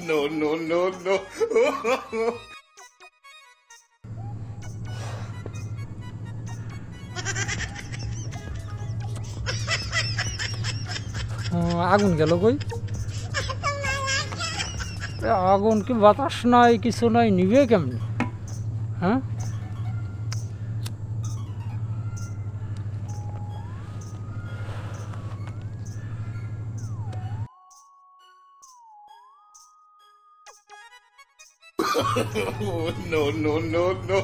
No, no, no, no. আগুন গেল কই? আগুন কি বাতাস নাই, কিছু নাই, নিবে কেমনি? হ্যাঁ, No, no, no, no.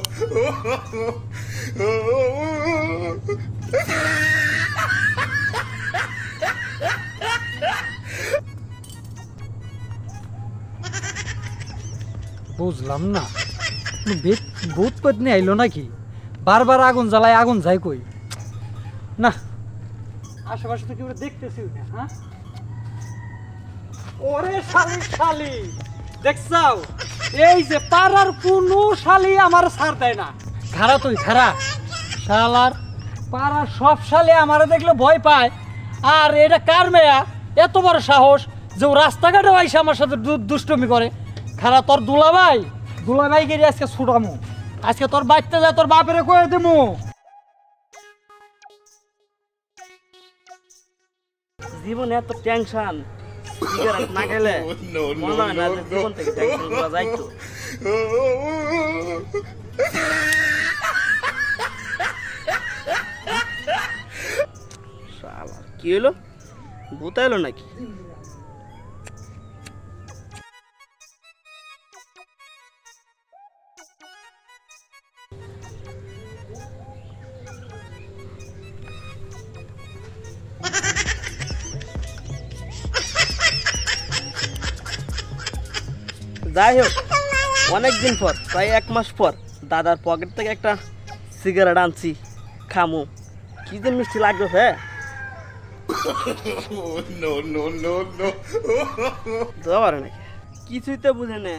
বুঝলাম না, ভূত পেতনি আইলো নাকি? বারবার আগুন জ্বালায়, আগুন যায় কই? না, আশেপাশে তো কেউ দেখতেছি না। হ্যাঁ, ওরে শালি শালি, দেখছাও? এই যে পাড়ার কোনো শালি আমার ছাড় দেয় না। খারা তুই খারা, শালার পাড়ার সব শালি আমারে দেখলে ভয় পায়। আর এটা কার মেয়া এত বড় সাহস যে ও রাস্তাঘাটে আইসা আমার সাথে দুষ্টমি করে? খারা, তোর দুলাভাই গিয়ে আজকে ছুটামু, আজকে তোর বাচ্চা যায় তোর বাপেরে কয়ে দেবো। জীবনে এত টেনশন, সিগারেট না খেলে মনে হয় না যে জীবন থেকে টেনশন গুলো যাইতো। শালা কি হলো, ভূত এলো নাকি? যাই হোক, অনেকদিন পর, প্রায় 1 মাস পর দাদার পকেট থেকে একটা সিগারেট আনছি, খামু। কি যে মিষ্টি লাগবে। হ্যাঁ, No, no, no, no. দেওয়ার নাকি কিছুই তো বুঝে নে,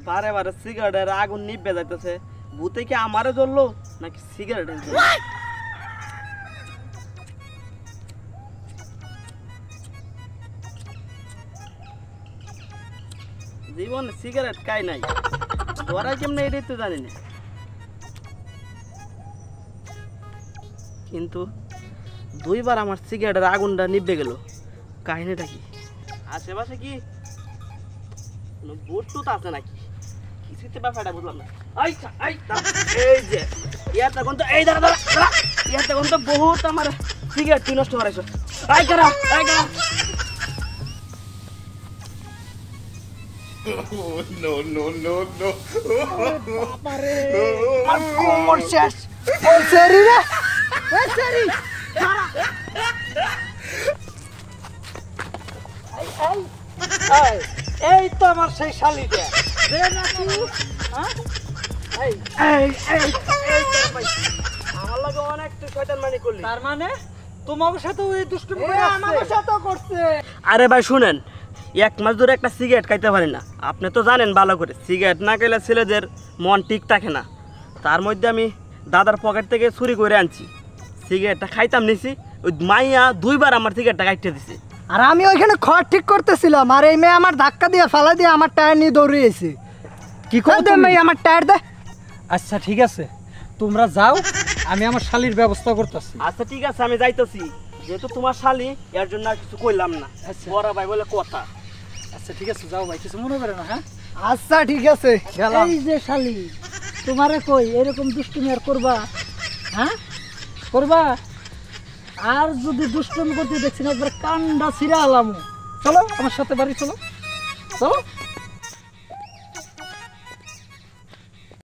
বারে বারে সিগারেটের আগুন নিভে যাইতেছে। ভূতে কি আমারে জ্বললো নাকি সিগারেট? জীবনে সিগারেট খাই নাই, ধরা কেমনে এটাই তো জানি না। কিন্তু 2 বার আমার সিগারেটের আগুনটা নিভে গেল। কাহিনীটা কি? আশেপাশে কি কোনো ভূত টুত আছে নাকি? কিছুতে ব্যাপারটা বুঝলাম না। এই যে ইয়াতে কোন তো, এই দাঁড়া দাঁড়া দাঁড়া, ইয়াতে কোন তো বহুত আমার সিগারেট তুই নষ্ট করাইছ। আই কারা। No, no, no, no. বাবারে, আর কোমর শেষ। ওই সেরি রে, ওই সেরি খারা। এই তো আমার সেই শালিটা যে নাকি, হ্যাঁ, আমার লাগে অনেক তুই শয়তানমানি করলি। তার মানে তোমার সাথে ওই দুষ্টুমি করে আমার সাথে করছে। আরে ভাই শুনেন, 1 মাস ধরে একটা সিগারেট খাইতে পারি না। আপনি তো জানেন ভালো করে, সিগারেট না খেলে ছেলেদের মন ঠিক থাকে না। তার মধ্যে আমি দাদার পকেট থেকে চুরি করে আনছি, সিগারেটটা খাইতাম নিছি। ওই মাইয়া 2 বার আমার সিগারেটটা কাটতে দিছে। আর আমি ওইখানে খড় ঠিক করতেছিলাম, আর এই মেয়ে আমার ধাক্কা দিয়ে ফেলা দিয়ে আমার টায়ার নিয়ে দৌড়িয়েছে। কি করে মেয়ে আমার টায়ার দে। আচ্ছা ঠিক আছে, তোমরা যাও, আমি আমার শালির ব্যবস্থা করতেছি। আচ্ছা ঠিক আছে, আমি যাইতেছি। যেহেতু তোমার শালি, এর জন্য আর কিছু কইলাম না। বড় ভাই বলে কথা। আচ্ছা ঠিক আছে, যাও ভাই, কিছু মনে করে না। হ্যাঁ, আচ্ছা ঠিক আছে, গেলাম। এই যে শালি, তোমারে কই এরকম দুষ্টুমি আর করবা? হ্যাঁ, করবা? আর যদি দুষ্টুমি করতে দেখছি না, একবার কান্ডা ছিঁড়া আলাম। চলো আমার সাথে বাড়ি, চলো চলো।